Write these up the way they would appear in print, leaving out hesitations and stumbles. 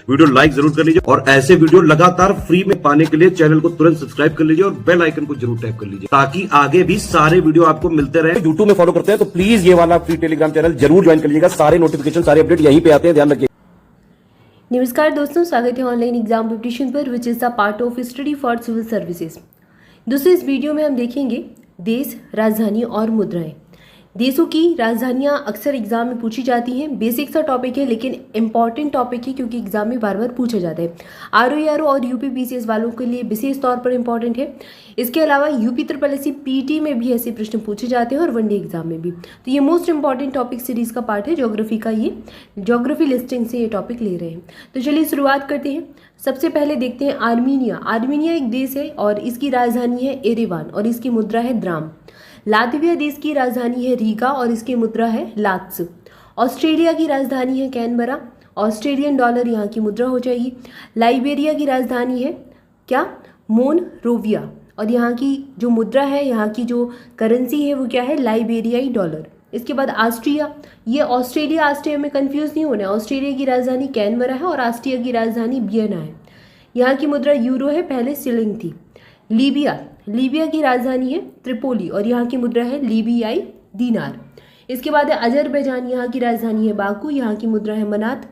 Video like जरूर कर लीजिए और ऐसे वीडियो लगातार फ्री में पाने के लिए चैनल को तुरंत सब्सक्राइब कर लीजिए और बेल आइकन को जरूर टैप कर लीजिए ताकि आगे भी सारे वीडियो आपको मिलते रहे। यूट्यूब में फॉलो करते हैं तो प्लीज ये वाला फ्री टेलीग्राम चैनल जरूर ज्वाइन कर लीजिएगा। सारे नोटिफिकेशन सारे अपडेट यहीं पे आते हैं, ध्यान रखिए। नमस्कार दोस्तों, स्वागत है ऑनलाइन एग्जाम प्रिपरेशन पर which is the part of study for civil services. दोस्तों, इस वीडियो में हम देखेंगे देश, राजधानी और मुद्राएं। देशों की राजधानियां अक्सर एग्जाम में पूछी जाती हैं। बेसिक सा टॉपिक है लेकिन इंपॉर्टेंट टॉपिक है क्योंकि एग्जाम में बार बार पूछा जाता है। आरओ और यूपी पीसीएस वालों के लिए विशेष तौर पर इंपॉर्टेंट है। इसके अलावा यूपी SSC पीटी में भी ऐसे प्रश्न पूछे जाते हैं और वनडे एग्जाम में भी। तो ये मोस्ट इंपॉर्टेंट टॉपिक सीरीज का पार्ट है ज्योग्राफी का। ये ज्योग्राफी लिस्टिंग से ये टॉपिक ले रहे हैं। तो चलिए शुरुआत करते हैं। सबसे पहले देखते हैं आर्मीनिया। आर्मीनिया एक देश है और इसकी राजधानी है एरेवान और इसकी मुद्रा है द्राम। लातविया देश की राजधानी है रीगा और इसकी मुद्रा है लात्स। ऑस्ट्रेलिया की राजधानी है कैनबरा, ऑस्ट्रेलियन डॉलर यहाँ की मुद्रा हो जाएगी। लाइबेरिया की राजधानी है क्या, मोनरोविया, और यहाँ की जो मुद्रा है, यहाँ की जो करेंसी है वो क्या है, लाइबेरियाई डॉलर। इसके बाद ऑस्ट्रिया, ये ऑस्ट्रेलिया में कंफ्यूज नहीं होना है। ऑस्ट्रेलिया की राजधानी कैनबरा है और ऑस्ट्रिया की राजधानी वियना है। यहाँ की मुद्रा यूरो है, पहले सिलिंग थी। लीबिया की राजधानी है त्रिपोली और यहाँ की मुद्रा है लीबियाई दीनार। इसके बाद है अजरबैजान, यहाँ की राजधानी है बाकू, यहाँ की मुद्रा है मनात।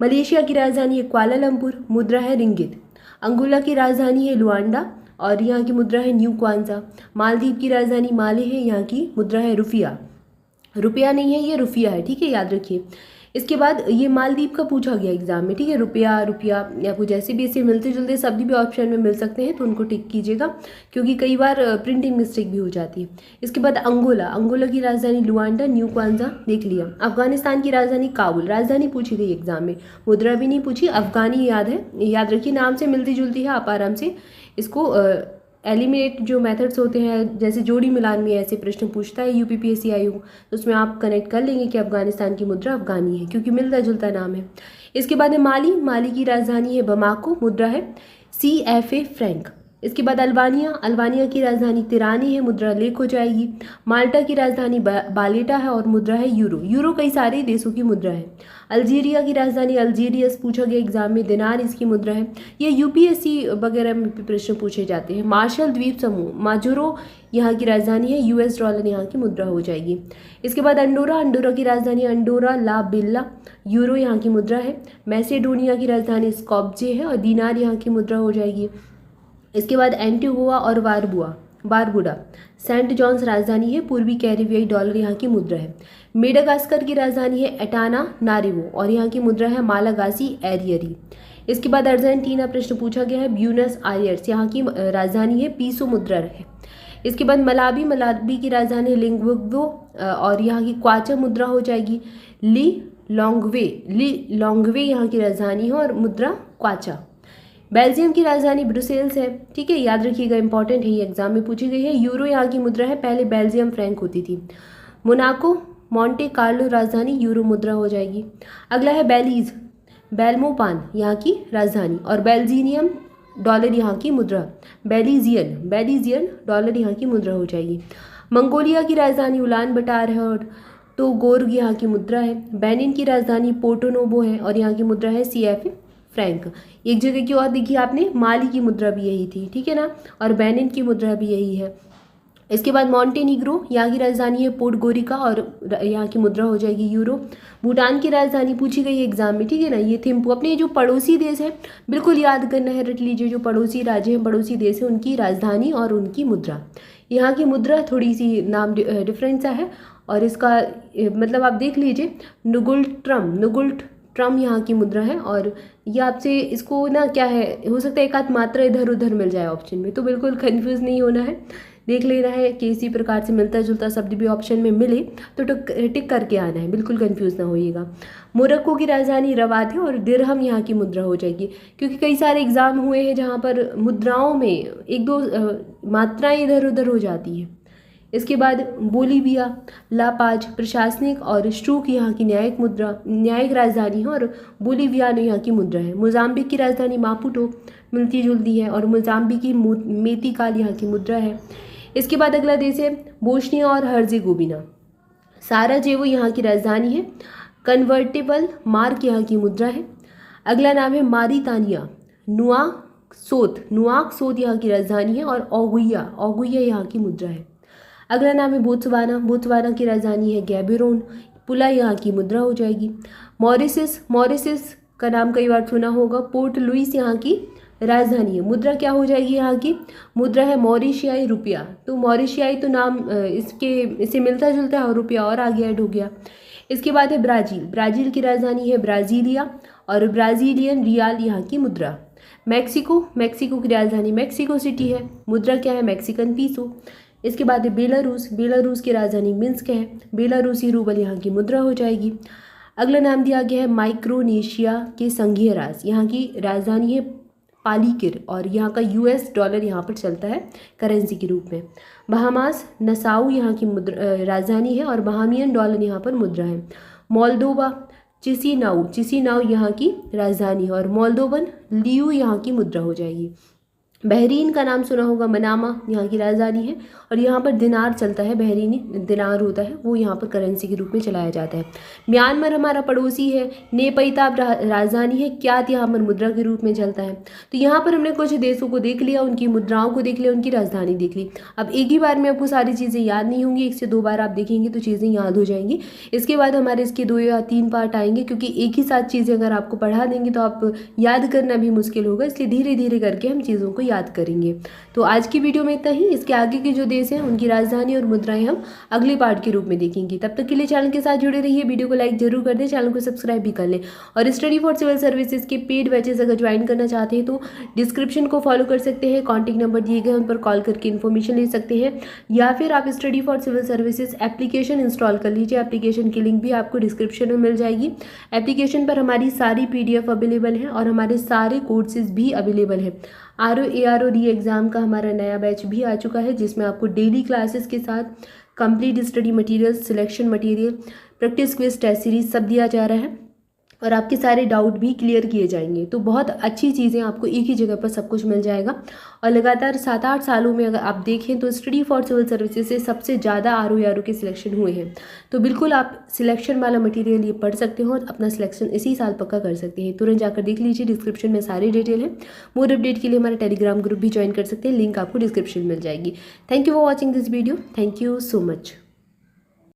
मलेशिया की राजधानी है कुआलालंपुर, मुद्रा है रिंगित। अंगोला की राजधानी है लुआंडा और यहाँ की मुद्रा है न्यू क्वांजा। मालदीव की राजधानी माले है, यहाँ की मुद्रा है रुपया नहीं है, ये रुफिया है, ठीक है, याद रखिए। इसके बाद ये मालदीव का पूछा गया एग्जाम में, ठीक है। रुपया या कुछ ऐसे भी ऐसे मिलते जुलते शब्द भी ऑप्शन में मिल सकते हैं तो उनको टिक कीजिएगा क्योंकि कई बार प्रिंटिंग मिस्टेक भी हो जाती है। इसके बाद अंगोला की राजधानी लुआंडा, न्यू क्वांजा देख लिया। अफगानिस्तान की राजधानी काबुल, राजधानी पूछी गई एग्जाम में, मुद्रा भी नहीं पूछी। अफगानी याद है, याद रखिए, नाम से मिलती जुलती है, आप आराम से इसको एलिमिनेट जो मेथड्स होते हैं, जैसे जोड़ी मिलान में ऐसे प्रश्न पूछता है यूपीपीएससी आयोग, तो उसमें आप कनेक्ट कर लेंगे कि अफगानिस्तान की मुद्रा अफगानी है क्योंकि मिलता जुलता नाम है। इसके बाद है माली की राजधानी है बमाको, मुद्रा है CFA फ्रैंक। इसके बाद अल्बानिया की राजधानी तिरानी है, मुद्रा लेक हो जाएगी। माल्टा की राजधानी बालेटा है और मुद्रा है यूरो कई सारे देशों की मुद्रा है। अल्जीरिया की राजधानी अल्जीरियस पूछा गया एग्जाम में, दिनार इसकी मुद्रा है। ये यूपीएससी वगैरह में प्रश्न पूछे जाते हैं। मार्शल द्वीप समूह, माजुरो यहाँ की राजधानी है, US डॉलर यहाँ की मुद्रा हो जाएगी। इसके बाद अंडोरा की राजधानी अंडोरा ला बेल्ला, यूरो यहाँ की मुद्रा है। मैसेडोनिया की राजधानी स्कॉप्जे है और दिनार यहाँ की मुद्रा हो जाएगी। इसके बाद एंटीगुआ और बारबुडा, सेंट जॉन्स राजधानी है, पूर्वी कैरिबियाई डॉलर यहाँ की मुद्रा है। मेडागास्कर की राजधानी है एटाना नारिवो और यहाँ की मुद्रा है मालागासी एरियरी। इसके बाद अर्जेंटीना प्रश्न पूछा गया है, ब्यूनस आयर्स यहाँ की राजधानी है, पीसो मुद्रा है। इसके बाद मलाबी की राजधानी है लिंगवो और यहाँ की क्वाचा मुद्रा हो जाएगी। ली लॉन्गवे यहाँ की राजधानी है और मुद्रा क्वाचा। बेल्जियम की राजधानी ब्रुसेल्स है, ठीक है, याद रखिएगा, इंपॉर्टेंट है, ये एग्जाम में पूछी गई है। यूरो यहाँ की मुद्रा है, पहले बेल्जियम फ्रैंक होती थी। मोनाको मॉन्टे कार्लो राजधानी, यूरो मुद्रा हो जाएगी। अगला है बेलीज, बेल्मोपान यहाँ की राजधानी और बेल्जियम डॉलर यहाँ की मुद्रा। बेलीजियन डॉलर यहाँ की मुद्रा हो जाएगी। मंगोलिया की राजधानी उलान बटार है और तोगोर्ग यहाँ की मुद्रा है। बेनिन की राजधानी पोर्टोनोबो है और यहाँ की मुद्रा है CFA फ्रैंक। एक जगह की और देखिए आपने, माली की मुद्रा भी यही थी, ठीक है ना, और बेनिन की मुद्रा भी यही है। इसके बाद मॉन्टेनिग्रो, यहाँ की राजधानी है पोर्टगोरिका और यहाँ की मुद्रा हो जाएगी यूरो। भूटान की राजधानी पूछी गई एग्जाम में, ठीक है ना, ये थिम्पू। अपने जो पड़ोसी देश है बिल्कुल याद करना है, रट लीजिए, जो पड़ोसी राज्य हैं, पड़ोसी देश है, उनकी राजधानी और उनकी मुद्रा। यहाँ की मुद्रा थोड़ी सी नाम डिफरेंट सा है और इसका मतलब आप देख लीजिए, नुगुल्ट ट्रम यहाँ की मुद्रा है और ये आपसे इसको ना क्या है, हो सकता है एक आध मात्रा इधर उधर मिल जाए ऑप्शन में, तो बिल्कुल कंफ्यूज नहीं होना है, देख लेना है कि इसी प्रकार से मिलता जुलता शब्द भी ऑप्शन में मिले तो टिक करके आना है, बिल्कुल कंफ्यूज ना होइएगा। मोरक्को की राजधानी रवात है और दिरहम यहाँ की मुद्रा हो जाएगी क्योंकि कई सारे एग्जाम हुए हैं जहाँ पर मुद्राओं में एक दो मात्राएं इधर उधर हो जाती है। इसके बाद बोलीविया, लापाज प्रशासनिक और स्ट्रूक यहाँ की न्यायिक राजधानी है और बोलीवियानो यहाँ की मुद्रा है। मोजाम्बिक की राजधानी मापुटो मिलती जुलती है और मोजाम्बिक की मेतिकाल यहाँ की मुद्रा है। इसके बाद अगला देश है बोस्निया और हर्जेगोविना। साराजेवो यहाँ की राजधानी है। कन्वर्टेबल मार्क यहाँ की मुद्रा है। अगला नाम है मारितानिया। नुआकसोत यहाँ की राजधानी है और ओगुइया यहाँ की मुद्रा है। अगला नाम है बोत्सवाना की राजधानी है गैबोरोन, पुला यहाँ की मुद्रा हो जाएगी। मॉरिशस का नाम कई बार सुना होगा, पोर्ट लुइस यहाँ की राजधानी है। मुद्रा क्या हो जाएगी यहाँ की? मुद्रा है मॉरिशियाई रुपया। तो मॉरिशियाई तो नाम इससे मिलता जुलता है और रुपया और आगे ऐड हो गया। इसके बाद है ब्राज़ील की राजधानी है ब्राज़ीलिया और ब्राज़ीलियन रियाल यहाँ की मुद्रा। मैक्सिको की राजधानी मैक्सिको सिटी है, मुद्रा क्या है? मैक्सिकन पीसो। इसके बाद है बेलारूस की राजधानी मिन्स्क है, बेलारूसी रूबल यहाँ की मुद्रा हो जाएगी। अगला नाम दिया गया है माइक्रोनेशिया के संघीय राज्य, यहाँ की राजधानी है पालीकिर और यहाँ का US डॉलर यहाँ पर चलता है करेंसी के रूप में। बहामास नसाउ यहाँ की राजधानी है और बहामियन डॉलर यहाँ पर मुद्रा है। मोल्दोवा चिसिनाउ यहाँ की राजधानी है और मोल्दोवन लियू यहाँ की मुद्रा हो जाएगी। बहरीन का नाम सुना होगा, मनामा यहाँ की राजधानी है और यहाँ पर दिनार चलता है, बहरीनी दिनार होता है, वो यहाँ पर करेंसी के रूप में चलाया जाता है। म्यांमार हमारा पड़ोसी है, नेपैताब राजधानी है, क्यात यहाँ पर मुद्रा के रूप में चलता है। तो यहाँ पर हमने कुछ देशों को देख लिया, उनकी मुद्राओं को देख लिया, उनकी राजधानी देख ली। अब एक ही बार में आपको सारी चीज़ें याद नहीं होंगी, 1 से 2 बार आप देखेंगे तो चीज़ें याद हो जाएंगी। इसके बाद हमारे इसके 2 या 3 पार्ट आएंगे, क्योंकि एक ही साथ चीज़ें अगर आपको पढ़ा देंगे तो आप याद करना भी मुश्किल होगा, इसलिए धीरे धीरे करके हम चीज़ों को याद करेंगे। तो आज की वीडियो में इतना ही। इसके आगे के जो देश हैं उनकी राजधानी और मुद्राएं हम अगले पार्ट के रूप में देखेंगे। तब तक के लिए चैनल के साथ जुड़े रहिए, वीडियो को लाइक जरूर कर दें, चैनल को सब्सक्राइब भी कर लें। और स्टडी फॉर सिविल सर्विसेज के पेड बैचेस अगर ज्वाइन करना चाहते हैं तो डिस्क्रिप्शन को फॉलो कर सकते हैं, कॉन्टैक्ट नंबर दिए गए उन पर कॉल करके इन्फॉर्मेशन ले सकते हैं, या फिर आप study for civil services application install कर लीजिए। एप्लीकेशन की लिंक भी आपको डिस्क्रिप्शन में मिल जाएगी। एप्लीकेशन पर हमारी सारी PDF अवेलेबल है और हमारे सारे कोर्सेज भी अवेलेबल है। RO ARO री एग्ज़ाम का हमारा नया बैच भी आ चुका है, जिसमें आपको डेली क्लासेस के साथ complete study material, selection material, practice quiz, test series सब दिया जा रहा है और आपके सारे डाउट भी क्लियर किए जाएंगे। तो बहुत अच्छी चीज़ें आपको एक ही जगह पर सब कुछ मिल जाएगा। और लगातार 7-8 सालों में अगर आप देखें तो स्टडी फॉर सिविल सर्विसेज से सबसे ज़्यादा RO ARO के सिलेक्शन हुए हैं। तो बिल्कुल आप सिलेक्शन वाला मटेरियल ये पढ़ सकते हो और अपना सिलेक्शन इसी साल पक्का कर सकते हैं। तुरंत जाकर देख लीजिए, डिस्क्रिप्शन में सारी डिटेल है। मोर अपडेट के लिए हमारा टेलीग्राम ग्रुप भी ज्वाइन कर सकते हैं, लिंक आपको डिस्क्रिप्शन मिल जाएगी। Thank you for watching this video. Thank you so much.